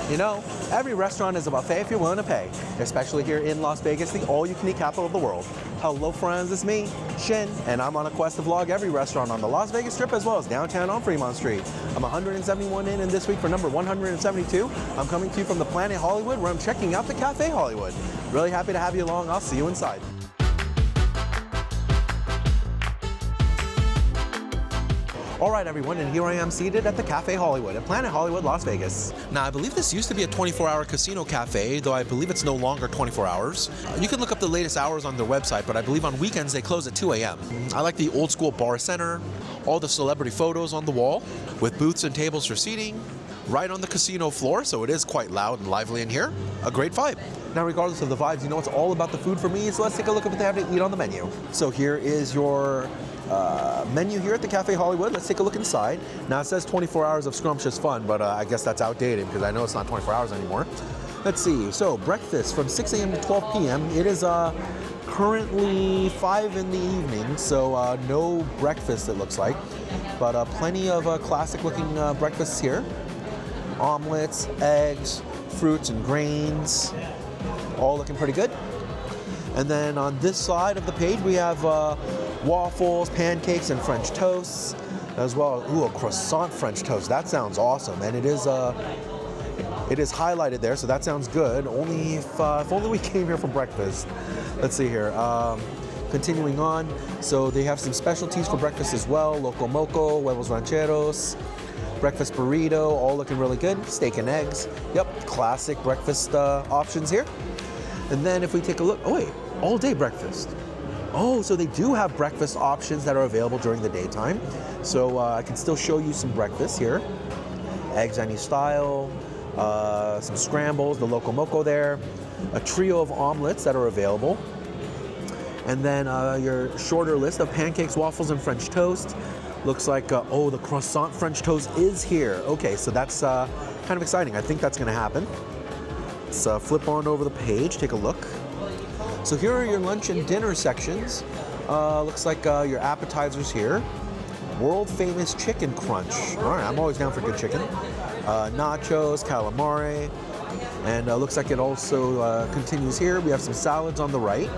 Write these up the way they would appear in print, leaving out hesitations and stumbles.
You know, every restaurant is a buffet if you're willing to pay, especially here in Las Vegas, the all-you-can-eat capital of the world. Hello friends, it's me, Shin, and I'm on a quest to vlog every restaurant on the Las Vegas Strip as well as downtown on Fremont Street. I'm 171 in, and this week for number 172, I'm coming to you from the Planet Hollywood, where I'm checking out the Cafe Hollywood. Really happy to have you along. I'll see you inside. All right, everyone, and here I am seated at the Cafe Hollywood at Planet Hollywood, Las Vegas. Now, I believe this used to be a 24-hour casino cafe, though I believe it's no longer 24 hours. You can look up the latest hours on their website, but I believe on weekends they close at 2 a.m. I like the old school bar center, all the celebrity photos on the wall, with booths and tables for seating, right on the casino floor, so it is quite loud and lively in here. A great vibe. Now, regardless of the vibes, you know it's all about the food for me, so let's take a look at what they have to eat on the menu. So here is your menu here at the Cafe Hollywood. Let's take a look inside. Now, it says 24 hours of scrumptious fun, but I guess that's outdated because I know it's not 24 hours anymore. Let's see. So, breakfast from 6 a.m. to 12 p.m. It is currently 5 in the evening, so no breakfast, it looks like. But plenty of classic-looking breakfasts here. Omelets, eggs, fruits and grains, all looking pretty good. And then on this side of the page, we have waffles, pancakes, and French toasts, as well. Ooh, a croissant French toast. That sounds awesome, and it is highlighted there, so that sounds good. Only if only we came here for breakfast. Let's see here. Continuing on, so they have some specialties for breakfast as well. Loco moco, huevos rancheros, breakfast burrito, all looking really good. Steak and eggs. Yep, classic breakfast options here. And then if we take a look, oh wait, all day breakfast. Oh, so they do have breakfast options that are available during the daytime. So I can still show you some breakfast here. Eggs any style, some scrambles, the Loco Moco there, a trio of omelets that are available. And then your shorter list of pancakes, waffles, and French toast. Looks like, oh, the croissant French toast is here. Okay, so that's kind of exciting. I think that's gonna happen. Let's flip on over the page, take a look. So here are your lunch and dinner sections. Looks like your appetizers here. World famous chicken crunch. All right, I'm always down for good chicken. Nachos, calamari, and looks like it also continues here. We have some salads on the right.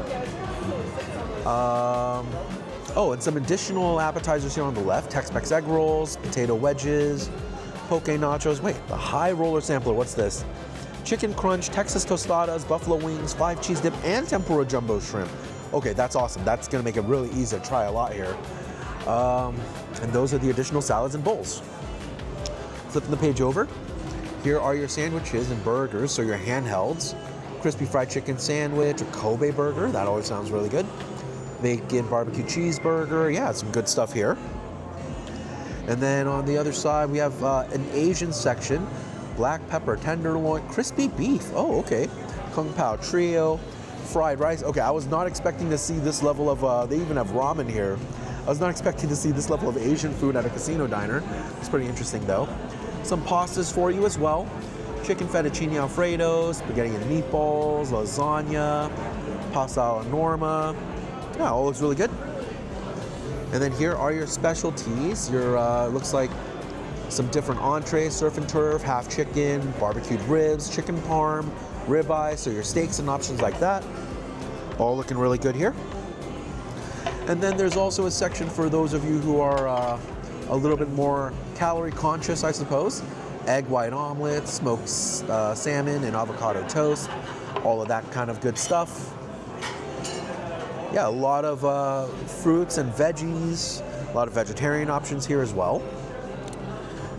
Oh, and some additional appetizers here on the left. Tex-Mex egg rolls, potato wedges, poke nachos. Wait, the high roller sampler, what's this? Chicken crunch, Texas tostadas, buffalo wings, 5 cheese dip, and tempura jumbo shrimp. Okay, that's awesome. That's gonna make it really easy to try a lot here. And those are the additional salads and bowls. Flipping the page over, here are your sandwiches and burgers, so your handhelds. Crispy fried chicken sandwich, a Kobe burger, that always sounds really good. Bacon barbecue cheeseburger, yeah, some good stuff here. And then on the other side, we have an Asian section. Black pepper tenderloin, crispy beef. Oh, okay. Kung Pao trio, fried rice. Okay, I was not expecting to see this level of, they even have ramen here. I was not expecting to see this level of Asian food at a casino diner. It's pretty interesting though. Some pastas for you as well. Chicken fettuccine alfredo, spaghetti and meatballs, lasagna, pasta alla norma. Yeah, all looks really good. And then here are your specialties. Your, looks like some different entrees, surf and turf, half chicken, barbecued ribs, chicken parm, ribeye, so your steaks and options like that. All looking really good here. And then there's also a section for those of you who are a little bit more calorie conscious, I suppose. Egg white omelet, smoked salmon and avocado toast, all of that kind of good stuff. Yeah, a lot of fruits and veggies, a lot of vegetarian options here as well.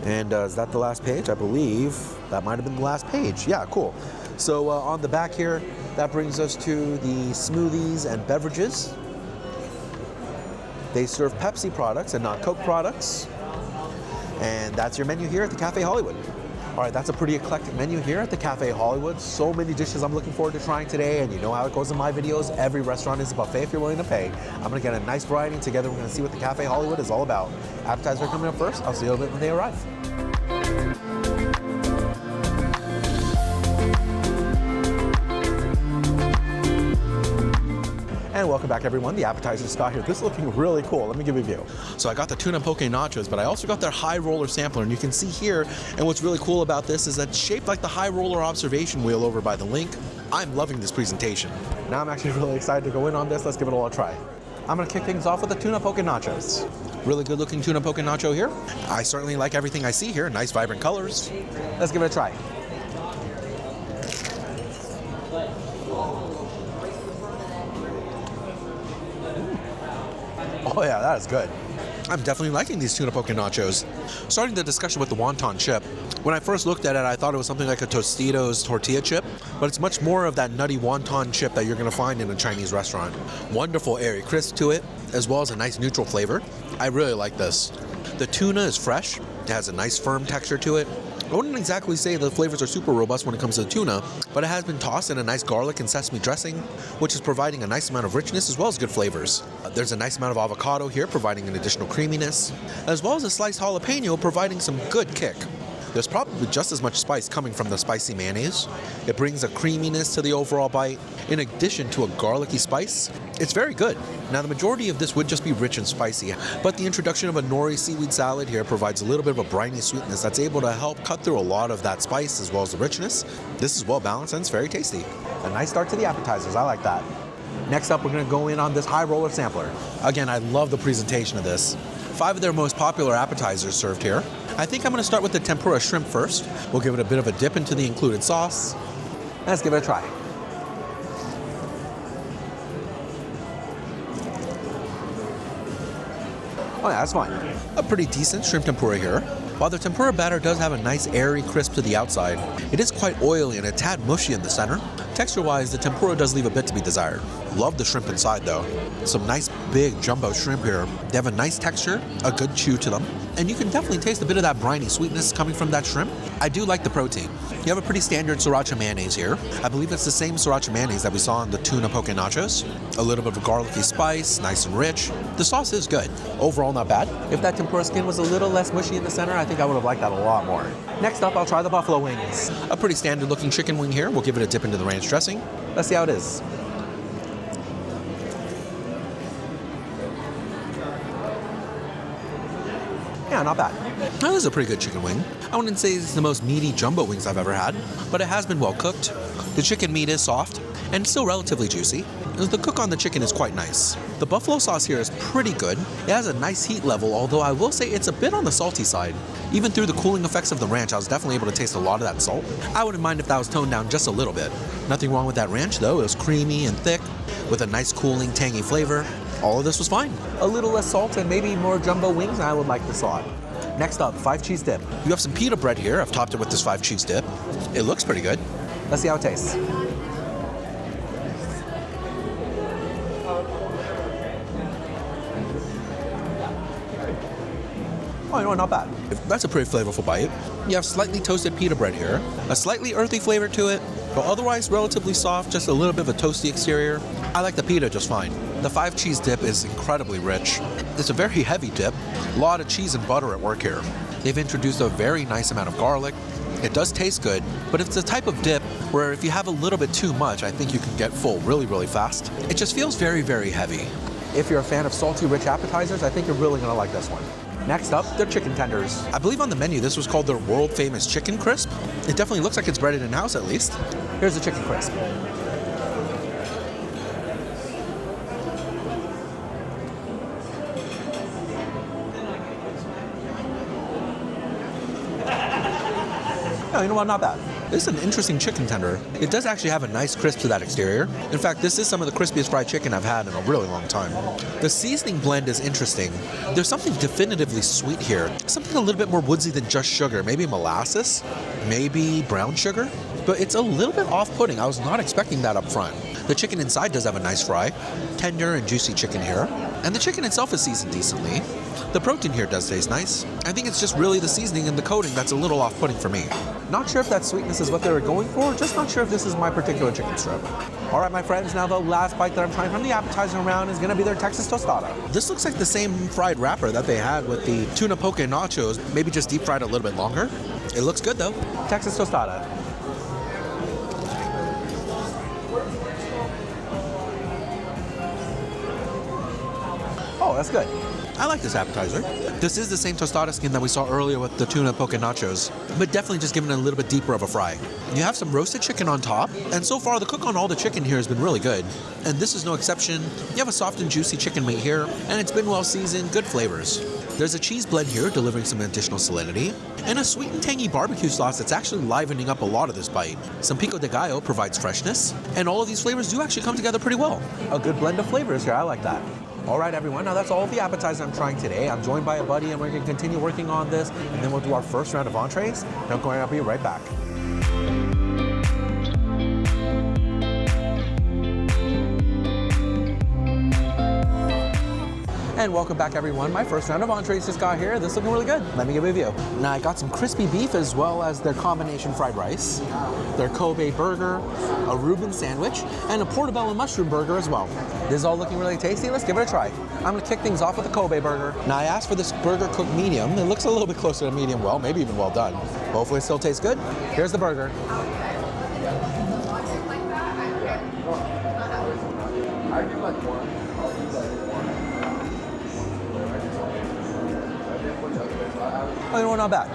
And is that the last page? I believe that might have been the last page. Yeah, cool. So on the back here, that brings us to the smoothies and beverages. They serve Pepsi products and not Coke products. And that's your menu here at the Cafe Hollywood. All right, that's a pretty eclectic menu here at the Cafe Hollywood. So many dishes I'm looking forward to trying today, and you know how it goes in my videos. Every restaurant is a buffet if you're willing to pay. I'm gonna get a nice variety, and together we're gonna see what the Cafe Hollywood is all about. Appetizer coming up first. I'll see you a little bit when they arrive. And welcome back, everyone. The Appetizer Scott here. This is looking really cool. Let me give you a view. So I got the tuna poke nachos, but I also got their high roller sampler, and you can see here, and what's really cool about this is that it's shaped like the high roller observation wheel over by the link. I'm loving this presentation. Now I'm actually really excited to go in on this. Let's give it all a try. I'm gonna kick things off with the tuna poke nachos. Really good looking tuna poke nacho here. I certainly like everything I see here. Nice vibrant colors. Let's give it a try. Oh yeah, that is good. I'm definitely liking these tuna poke nachos. Starting the discussion with the wonton chip. When I first looked at it, I thought it was something like a Tostitos tortilla chip, but it's much more of that nutty wonton chip that you're gonna find in a Chinese restaurant. Wonderful airy crisp to it, as well as a nice neutral flavor. I really like this. The tuna is fresh. It has a nice firm texture to it. I wouldn't exactly say the flavors are super robust when it comes to the tuna, but it has been tossed in a nice garlic and sesame dressing, which is providing a nice amount of richness as well as good flavors. There's a nice amount of avocado here, providing an additional creaminess, as well as a sliced jalapeno, providing some good kick. There's probably just as much spice coming from the spicy mayonnaise. It brings a creaminess to the overall bite, in addition to a garlicky spice. It's very good. Now, the majority of this would just be rich and spicy, but the introduction of a nori seaweed salad here provides a little bit of a briny sweetness that's able to help cut through a lot of that spice as well as the richness. This is well balanced and it's very tasty. A nice start to the appetizers. I like that. Next up, we're going to go in on this high roller sampler. Again, I love the presentation of this. 5 of their most popular appetizers served here. I think I'm going to start with the tempura shrimp first. We'll give it a bit of a dip into the included sauce. Let's give it a try. Oh yeah, that's fine. A pretty decent shrimp tempura here. While the tempura batter does have a nice airy crisp to the outside, it is quite oily and a tad mushy in the center. Texture-wise, the tempura does leave a bit to be desired. Love the shrimp inside though. Some nice big jumbo shrimp here. They have a nice texture, a good chew to them, and you can definitely taste a bit of that briny sweetness coming from that shrimp. I do like the protein. You have a pretty standard sriracha mayonnaise here. I believe it's the same sriracha mayonnaise that we saw in the tuna poke nachos. A little bit of a garlicky spice, nice and rich. The sauce is good. Overall, not bad. If that tempura skin was a little less mushy in the center, I think I would have liked that a lot more. Next up, I'll try the buffalo wings. A pretty standard looking chicken wing here. We'll give it a dip into the ranch dressing. Let's see how it is. Yeah, not bad. That is a pretty good chicken wing. I wouldn't say it's the most meaty jumbo wings I've ever had, but it has been well cooked. The chicken meat is soft and still relatively juicy. The cook on the chicken is quite nice. The buffalo sauce here is pretty good. It has a nice heat level, although I will say it's a bit on the salty side. Even through the cooling effects of the ranch, I was definitely able to taste a lot of that salt. I wouldn't mind if that was toned down just a little bit. Nothing wrong with that ranch though. It was creamy and thick with a nice cooling, tangy flavor. All of this was fine. A little less salt and maybe more jumbo wings, and I would like this a lot. Next up, 5 cheese dip. You have some pita bread here. I've topped it with this 5 cheese dip. It looks pretty good. Let's see how it tastes. Oh, you know what, not bad. That's a pretty flavorful bite. You have slightly toasted pita bread here, a slightly earthy flavor to it, but otherwise relatively soft, just a little bit of a toasty exterior. I like the pita just fine. The 5 cheese dip is incredibly rich. It's a very heavy dip, a lot of cheese and butter at work here. They've introduced a very nice amount of garlic. It does taste good, but it's the type of dip where if you have a little bit too much, I think you can get full really, really fast. It just feels very, very heavy. If you're a fan of salty, rich appetizers, I think you're really gonna like this one. Next up, their chicken tenders. I believe on the menu, this was called their world famous chicken crisp. It definitely looks like it's breaded in-house at least. Here's the chicken crisp. Oh, you know what, not bad. This is an interesting chicken tender. It does actually have a nice crisp to that exterior. In fact, this is some of the crispiest fried chicken I've had in a really long time. The seasoning blend is interesting. There's something definitively sweet here. Something a little bit more woodsy than just sugar. Maybe molasses, maybe brown sugar. But it's a little bit off-putting. I was not expecting that up front. The chicken inside does have a nice fry. Tender and juicy chicken here. And the chicken itself is seasoned decently. The protein here does taste nice. I think it's just really the seasoning and the coating that's a little off-putting for me. Not sure if that sweetness is what they were going for, just not sure if this is my particular chicken strip. All right, my friends, now the last bite that I'm trying from the appetizer round is gonna be their Texas tostada. This looks like the same fried wrapper that they had with the tuna poke nachos, maybe just deep fried a little bit longer. It looks good though. Texas tostada. Oh, that's good. I like this appetizer. This is the same tostada skin that we saw earlier with the tuna poke nachos, but definitely just giving it a little bit deeper of a fry. You have some roasted chicken on top, and so far the cook on all the chicken here has been really good. And this is no exception. You have a soft and juicy chicken meat here, and it's been well seasoned, good flavors. There's a cheese blend here, delivering some additional salinity, and a sweet and tangy barbecue sauce that's actually livening up a lot of this bite. Some pico de gallo provides freshness, and all of these flavors do actually come together pretty well. A good blend of flavors here, I like that. All right, everyone, now that's all of the appetizers I'm trying today. I'm joined by a buddy, and we're going to continue working on this, and then we'll do our first round of entrees. Don't go away, I'll be right back. And welcome back, everyone. My first round of entrees just got here. This is looking really good. Let me give you a view. Now, I got some crispy beef as well as their combination fried rice, their Kobe burger, a Reuben sandwich, and a portobello mushroom burger as well. This is all looking really tasty. Let's give it a try. I'm gonna kick things off with the Kobe burger. Now, I asked for this burger cooked medium. It looks a little bit closer to medium well, maybe even well done. Hopefully it still tastes good. Here's the burger. Oh, you know what, not bad.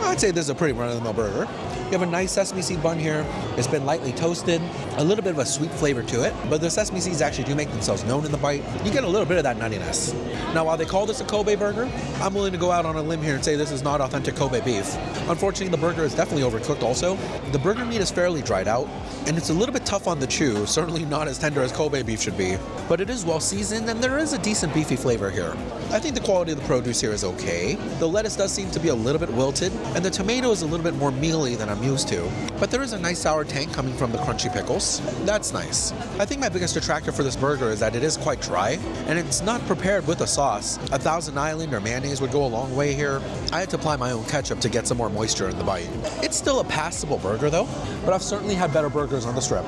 I'd say this is a pretty run-of-the-mill burger. You have a nice sesame seed bun here. It's been lightly toasted, a little bit of a sweet flavor to it, but the sesame seeds actually do make themselves known in the bite. You get a little bit of that nuttiness. Now, while they call this a Kobe burger, I'm willing to go out on a limb here and say this is not authentic Kobe beef. Unfortunately, the burger is definitely overcooked also. The burger meat is fairly dried out, and it's a little bit tough on the chew, certainly not as tender as Kobe beef should be, but it is well seasoned and there is a decent beefy flavor here. I think the quality of the produce here is okay. The lettuce does seem to be a little bit wilted, and the tomato is a little bit more mealy than I'm used to, but there is a nice sour tang coming from the crunchy pickles. That's nice. I think my biggest detractor for this burger is that it is quite dry, and it's not prepared with a sauce. A Thousand Island or mayonnaise would go a long way here. I had to apply my own ketchup to get some more moisture in the bite. It's still a passable burger though, but I've certainly had better burgers on the strip.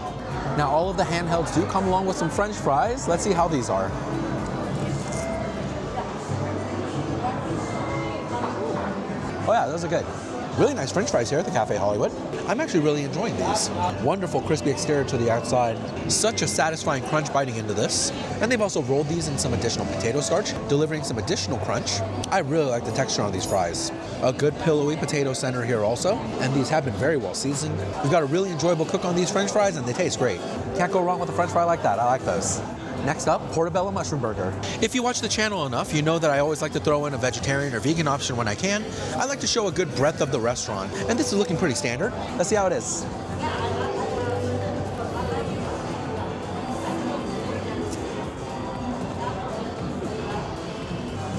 Now, all of the handhelds do come along with some French fries. Let's see how these are. Oh yeah, those are good. Really nice French fries here at the Cafe Hollywood. I'm actually really enjoying these. Wonderful crispy exterior to the outside. Such a satisfying crunch biting into this. And they've also rolled these in some additional potato starch, delivering some additional crunch. I really like the texture on these fries. A good pillowy potato center here also. And these have been very well seasoned. We've got a really enjoyable cook on these French fries, and they taste great. Can't go wrong with a French fry like that. I like those. Next up, portobello mushroom burger. If you watch the channel enough, you know that I always like to throw in a vegetarian or vegan option when I can. I like to show a good breadth of the restaurant, and this is looking pretty standard. Let's see how it is.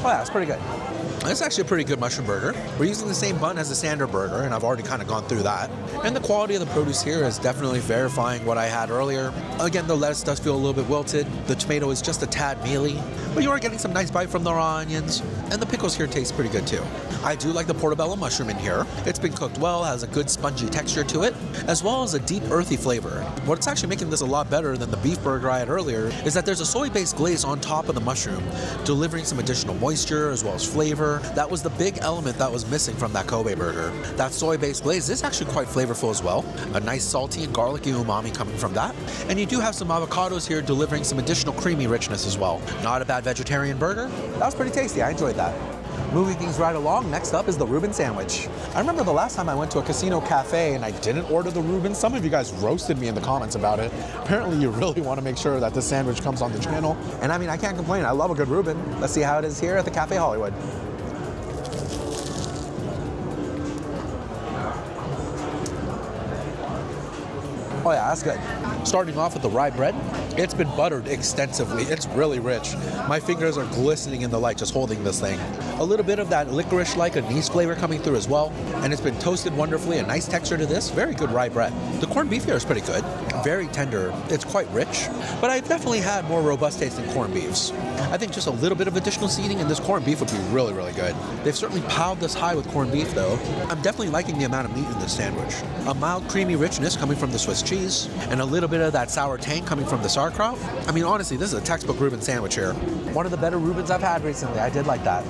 Oh yeah, it's pretty good. It's actually a pretty good mushroom burger. We're using the same bun as the standard burger, and I've already kind of gone through that. And the quality of the produce here is definitely verifying what I had earlier. Again, the lettuce does feel a little bit wilted. The tomato is just a tad mealy, but you are getting some nice bite from the raw onions, and the pickles here taste pretty good too. I do like the portobello mushroom in here. It's been cooked well, has a good spongy texture to it, as well as a deep earthy flavor. What's actually making this a lot better than the beef burger I had earlier is that there's a soy-based glaze on top of the mushroom, delivering some additional moisture as well as flavor. That was the big element that was missing from that Kobe burger. That soy-based glaze is actually quite flavorful as well. A nice salty and garlicky umami coming from that. And you do have some avocados here delivering some additional creamy richness as well. Not a bad vegetarian burger. That was pretty tasty. I enjoyed that. Moving things right along, next up is the Reuben sandwich. I remember the last time I went to a casino cafe and I didn't order the Reuben. Some of you guys roasted me in the comments about it. Apparently you really want to make sure that this sandwich comes on the channel. And I mean, I can't complain. I love a good Reuben. Let's see how it is here at the Cafe Hollywood. Oh yeah, that's good. Starting off with the rye bread, it's been buttered extensively. It's really rich. My fingers are glistening in the light just holding this thing. A little bit of that licorice-like anise flavor coming through as well, and it's been toasted wonderfully. A nice texture to this. Very good rye bread. The corned beef here is pretty good. Very tender. It's quite rich, but I've definitely had more robust tasting corned beefs. I think just a little bit of additional seasoning and this corned beef would be really, really good. They've certainly piled this high with corned beef though. I'm definitely liking the amount of meat in this sandwich. A mild creamy richness coming from the Swiss cheese, and a little bit of that sour tang coming from the sauerkraut. I mean, honestly, this is a textbook Reuben sandwich here. One of the better Reubens I've had recently. I did like that.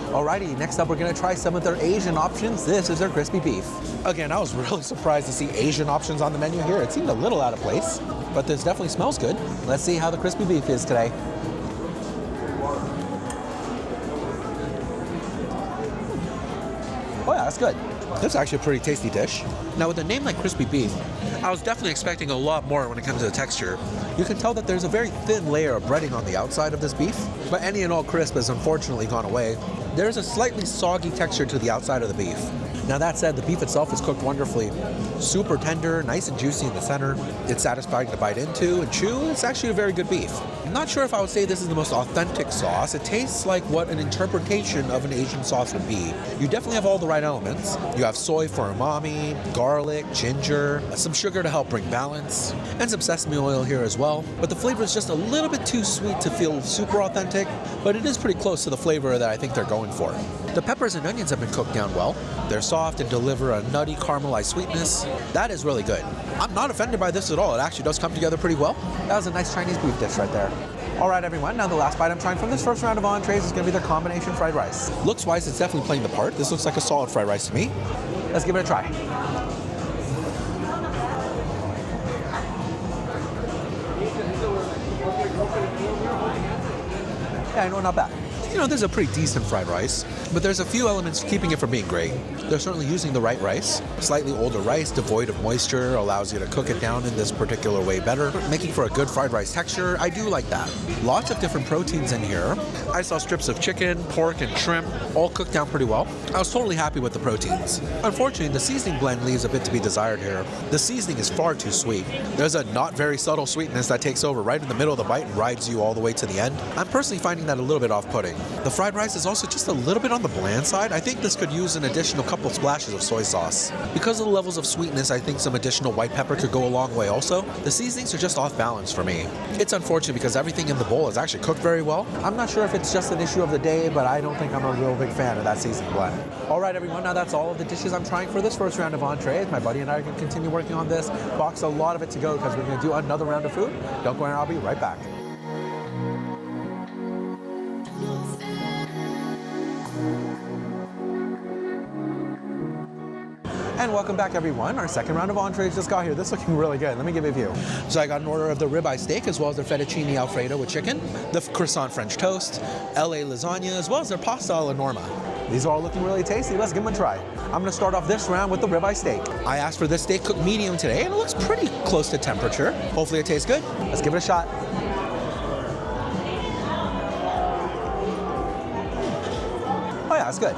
Alrighty, next up we're gonna try some of their Asian options. This is their crispy beef. Again, I was really surprised to see Asian options on the menu here. It seemed a little out of place, but this definitely smells good. Let's see how the crispy beef is today. that's good. This is actually a pretty tasty dish. Now with a name like crispy beef, I was definitely expecting a lot more when it comes to the texture. You can tell that there's a very thin layer of breading on the outside of this beef, but any and all crisp has unfortunately gone away. There's a slightly soggy texture to the outside of the beef. Now that said, the beef itself is cooked wonderfully. Super tender, nice and juicy in the center. It's satisfying to bite into and chew. It's actually a very good beef. I'm not sure if I would say this is the most authentic sauce. It tastes like what an interpretation of an Asian sauce would be. You definitely have all the right elements. You have soy for umami, garlic, ginger, some sugar to help bring balance, and some sesame oil here as well. But the flavor is just a little bit too sweet to feel super authentic, but it is pretty close to the flavor that I think they're going for. The peppers and onions have been cooked down well. They're soft and deliver a nutty caramelized sweetness. That is really good. I'm not offended by this at all. It actually does come together pretty well. That was a nice Chinese beef dish right there. All right, everyone, now the last bite I'm trying from this first round of entrees is going to be the combination fried rice. Looks-wise, it's definitely playing the part. This looks like a solid fried rice to me. Let's give it a try. Yeah, I know, not bad. You know, this is a pretty decent fried rice, but there's a few elements keeping it from being great. They're certainly using the right rice. Slightly older rice, devoid of moisture, allows you to cook it down in this particular way better, making for a good fried rice texture. I do like that. Lots of different proteins in here. I saw strips of chicken, pork, and shrimp, all cooked down pretty well. I was totally happy with the proteins. Unfortunately, the seasoning blend leaves a bit to be desired here. The seasoning is far too sweet. There's a not very subtle sweetness that takes over right in the middle of the bite and rides you all the way to the end. I'm personally finding that a little bit off-putting. The fried rice is also just a little bit on the bland side. I think this could use an additional couple splashes of soy sauce. Because of the levels of sweetness, I think some additional white pepper could go a long way also. The seasonings are just off balance for me. It's unfortunate because everything in the bowl is actually cooked very well. I'm not sure if it's just an issue of the day, but I don't think I'm a real big fan of that seasoning blend. All right, everyone, now that's all of the dishes I'm trying for this first round of entrees. My buddy and I are going to continue working on this. Box a lot of it to go because we're going to do another round of food. Don't go anywhere, I'll be right back. And welcome back, everyone. Our second round of entrees just got here. This is looking really good. Let me give you a view. So I got an order of the ribeye steak, as well as their fettuccine alfredo with chicken, the croissant French toast, LA lasagna, as well as their pasta alla norma. These are all looking really tasty. Let's give them a try. I'm going to start off this round with the ribeye steak. I asked for this steak cooked medium today, and it looks pretty close to temperature. Hopefully it tastes good. Let's give it a shot. Oh yeah, it's good.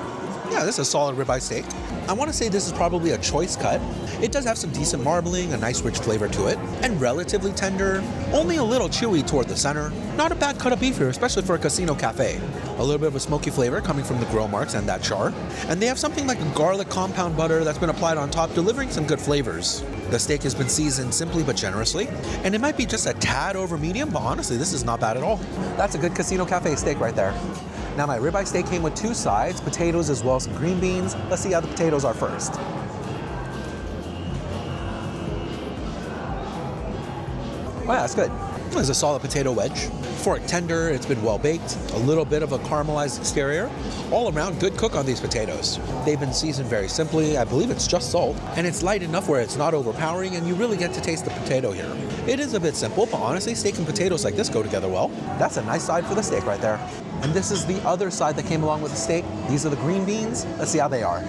Yeah, this is a solid ribeye steak. I want to say this is probably a choice cut. It does have some decent marbling, a nice rich flavor to it, and relatively tender, only a little chewy toward the center. Not a bad cut of beef here, especially for a casino cafe. A little bit of a smoky flavor coming from the grill marks and that char. And they have something like a garlic compound butter that's been applied on top, delivering some good flavors. The steak has been seasoned simply but generously, and it might be just a tad over medium, but honestly, this is not bad at all. That's a good casino cafe steak right there. Now my ribeye steak came with two sides, potatoes as well as some green beans. Let's see how the potatoes are first. Oh yeah, that's good. This is a solid potato wedge. Fork tender, it's been well baked, a little bit of a caramelized exterior. All around good cook on these potatoes. They've been seasoned very simply, I believe it's just salt, and it's light enough where it's not overpowering and you really get to taste the potato here. It is a bit simple, but honestly, steak and potatoes like this go together well. That's a nice side for the steak right there. And this is the other side that came along with the steak. These are the green beans. Let's see how they are.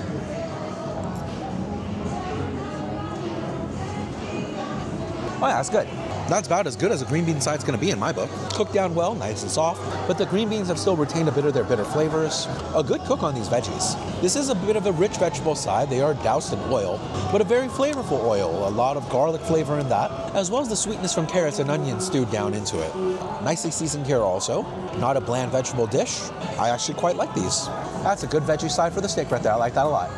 Oh yeah, that's good. That's about as good as a green bean side's gonna be in my book. Cooked down well, nice and soft, but the green beans have still retained a bit of their bitter flavors. A good cook on these veggies. This is a bit of a rich vegetable side. They are doused in oil, but a very flavorful oil. A lot of garlic flavor in that, as well as the sweetness from carrots and onions stewed down into it. Nicely seasoned here also. Not a bland vegetable dish. I actually quite like these. That's a good veggie side for the steak right there. I like that a lot.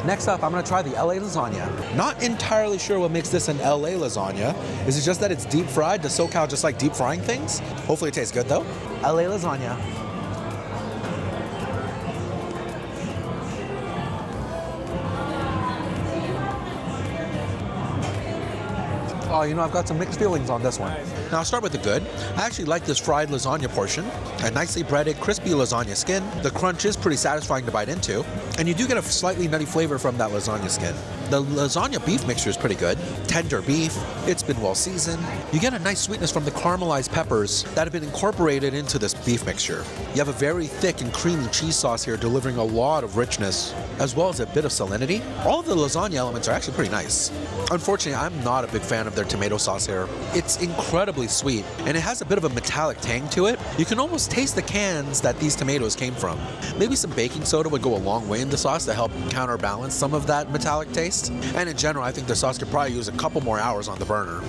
Next up, I'm gonna try the LA lasagna. Not entirely sure what makes this an LA lasagna. Is it just that it's deep fried? Does SoCal just like deep frying things? Hopefully it tastes good though. LA lasagna. Oh, you know, I've got some mixed feelings on this one. Now I'll start with the good. I actually like this fried lasagna portion. A nicely breaded, crispy lasagna skin. The crunch is pretty satisfying to bite into. And you do get a slightly nutty flavor from that lasagna skin. The lasagna beef mixture is pretty good. Tender beef, it's been well seasoned. You get a nice sweetness from the caramelized peppers that have been incorporated into this beef mixture. You have a very thick and creamy cheese sauce here, delivering a lot of richness, as well as a bit of salinity. All of the lasagna elements are actually pretty nice. Unfortunately, I'm not a big fan of their tomato sauce here. It's incredibly sweet, and it has a bit of a metallic tang to it. You can almost taste the cans that these tomatoes came from. Maybe some baking soda would go a long way in the sauce to help counterbalance some of that metallic taste. And in general, I think the sauce could probably use a couple more hours on the burner.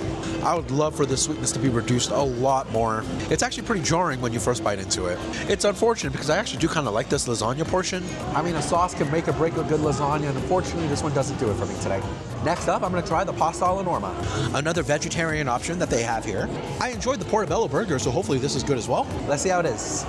I would love for the sweetness to be reduced a lot more. It's actually pretty jarring when you first bite into it. It's unfortunate because I actually do kind of like this lasagna portion. I mean, a sauce can make or break a good lasagna, and unfortunately, this one doesn't do it for me today. Next up, I'm going to try the pasta alla norma, another vegetarian option that they have here. I enjoyed the portobello burger, so hopefully this is good as well. Let's see how it is.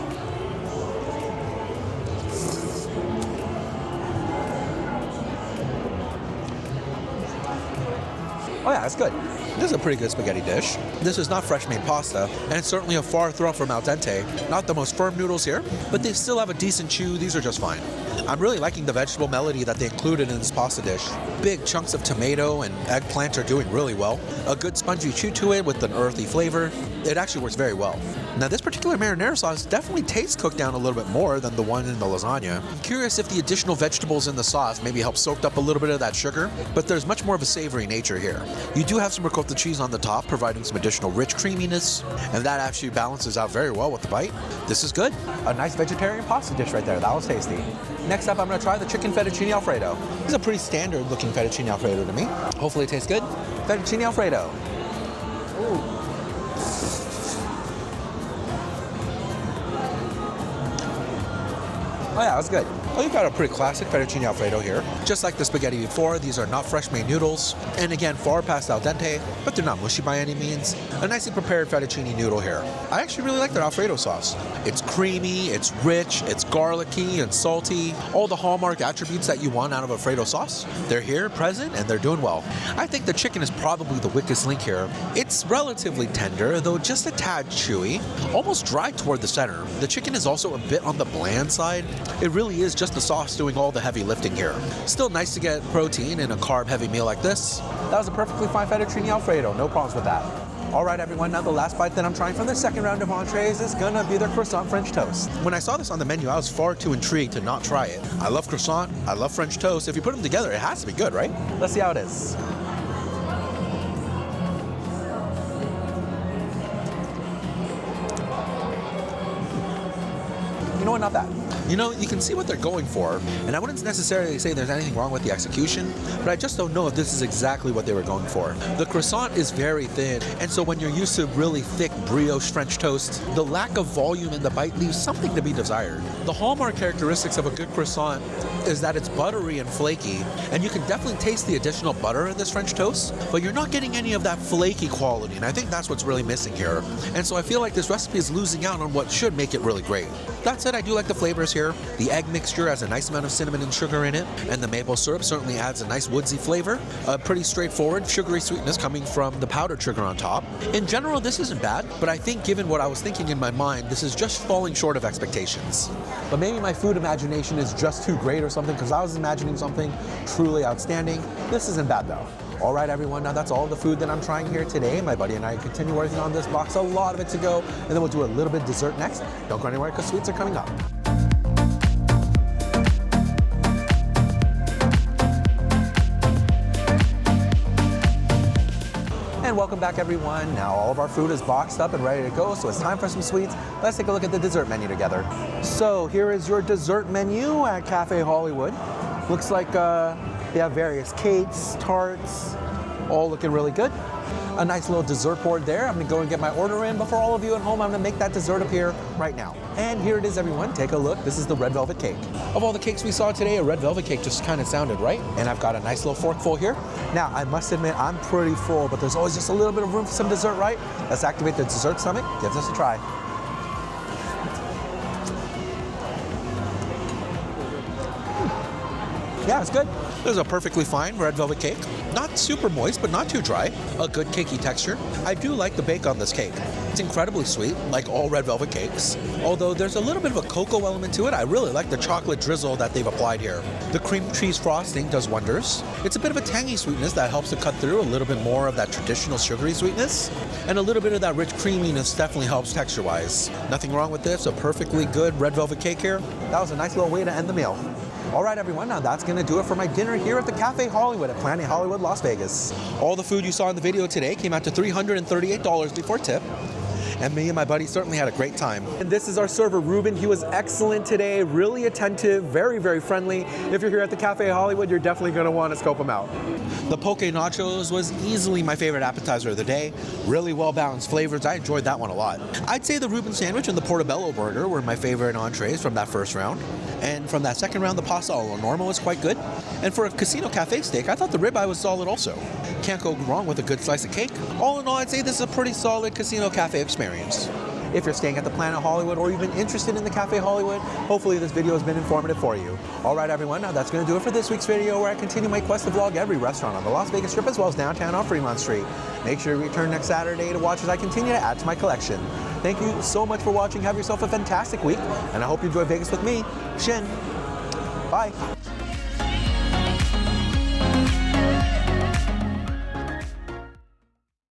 Oh yeah, it's good. This is a pretty good spaghetti dish. This is not fresh made pasta, and it's certainly a far throw from al dente. Not the most firm noodles here, but they still have a decent chew. These are just fine. I'm really liking the vegetable melody that they included in this pasta dish. Big chunks of tomato and eggplant are doing really well. A good spongy chew to it with an earthy flavor. It actually works very well. Now this particular marinara sauce definitely tastes cooked down a little bit more than the one in the lasagna. I'm curious if the additional vegetables in the sauce maybe help soak up a little bit of that sugar, but there's much more of a savory nature here. You do have some ricotta cheese on the top, providing some additional rich creaminess, and that actually balances out very well with the bite. This is good. A nice vegetarian pasta dish right there. That was tasty. Next up, I'm going to try the chicken fettuccine alfredo. This is a pretty standard looking fettuccine alfredo to me. Hopefully it tastes good. Fettuccine alfredo. Ooh. Oh yeah, that's good. Well, you've got a pretty classic fettuccine alfredo here. Just like the spaghetti before, these are not fresh made noodles, and again, far past al dente, but they're not mushy by any means. A nicely prepared fettuccine noodle here. I actually really like their alfredo sauce. It's creamy, it's rich, it's garlicky and salty. All the hallmark attributes that you want out of Alfredo sauce. They're here, present, and they're doing well. I think the chicken is probably the weakest link here. It's relatively tender, though just a tad chewy, almost dry toward the center. The chicken is also a bit on the bland side. It really is just the sauce doing all the heavy lifting here. Still nice to get protein in a carb-heavy meal like this. That was a perfectly fine fettuccine alfredo, no problems with that. All right, everyone, now the last bite that I'm trying from the second round of entrees is gonna be their croissant French toast. When I saw this on the menu, I was far too intrigued to not try it. I love croissant, I love French toast. If you put them together, it has to be good, right? Let's see how it is. You know what, not bad. You know, you can see what they're going for, and I wouldn't necessarily say there's anything wrong with the execution, but I just don't know if this is exactly what they were going for. The croissant is very thin, and so when you're used to really thick brioche French toast, the lack of volume in the bite leaves something to be desired. The hallmark characteristics of a good croissant is that it's buttery and flaky, and you can definitely taste the additional butter in this French toast, but you're not getting any of that flaky quality, and I think that's what's really missing here. And so I feel like this recipe is losing out on what should make it really great. That said, I do like the flavors here. The egg mixture has a nice amount of cinnamon and sugar in it, and the maple syrup certainly adds a nice woodsy flavor. A pretty straightforward sugary sweetness coming from the powdered sugar on top. In general, this isn't bad, but I think given what I was thinking in my mind, this is just falling short of expectations. But maybe my food imagination is just too great or something, because I was imagining something truly outstanding. This isn't bad though. All right, everyone, now that's all the food that I'm trying here today. My buddy and I continue working on this box, a lot of it to go, and then we'll do a little bit of dessert next. Don't go anywhere because sweets are coming up. And welcome back, everyone. Now all of our food is boxed up and ready to go, so it's time for some sweets. Let's take a look at the dessert menu together. So here is your dessert menu at Cafe Hollywood. Looks like they have various cakes, tarts, all looking really good. A nice little dessert board there. I'm gonna go and get my order in, but for all of you at home, I'm gonna make that dessert appear right now. And here it is, everyone. Take a look. This is the red velvet cake. Of all the cakes we saw today, a red velvet cake just kind of sounded right. And I've got a nice little forkful here. Now, I must admit, I'm pretty full, but there's always just a little bit of room for some dessert, right? Let's activate the dessert stomach. Give this a try. Yeah, it's good. This is a perfectly fine red velvet cake. Not super moist, but not too dry. A good cakey texture. I do like the bake on this cake. It's incredibly sweet, like all red velvet cakes. Although there's a little bit of a cocoa element to it, I really like the chocolate drizzle that they've applied here. The cream cheese frosting does wonders. It's a bit of a tangy sweetness that helps to cut through a little bit more of that traditional sugary sweetness. And a little bit of that rich creaminess definitely helps texture-wise. Nothing wrong with this, a perfectly good red velvet cake here. That was a nice little way to end the meal. All right, everyone, now that's going to do it for my dinner here at the Cafe Hollywood at Planet Hollywood, Las Vegas. All the food you saw in the video today came out to $338 before tip. And me and my buddy certainly had a great time. And this is our server, Ruben. He was excellent today, really attentive, very, very friendly. If you're here at the Cafe Hollywood, you're definitely going to want to scope him out. The poke nachos was easily my favorite appetizer of the day. Really well-balanced flavors. I enjoyed that one a lot. I'd say the Reuben sandwich and the portobello burger were my favorite entrees from that first round. And from that second round, the pasta alla norma was quite good. And for a Casino Cafe steak, I thought the ribeye was solid also. Can't go wrong with a good slice of cake. All in all, I'd say this is a pretty solid Casino Cafe experience. If you're staying at the Planet Hollywood or you've been interested in the Cafe Hollywood, hopefully this video has been informative for you. All right, everyone, now that's going to do it for this week's video, where I continue my quest to vlog every restaurant on the Las Vegas Strip as well as downtown on Fremont Street. Make sure you return next Saturday to watch as I continue to add to my collection. Thank you so much for watching. Have yourself a fantastic week, and I hope you enjoy Vegas with me, Shin. Bye.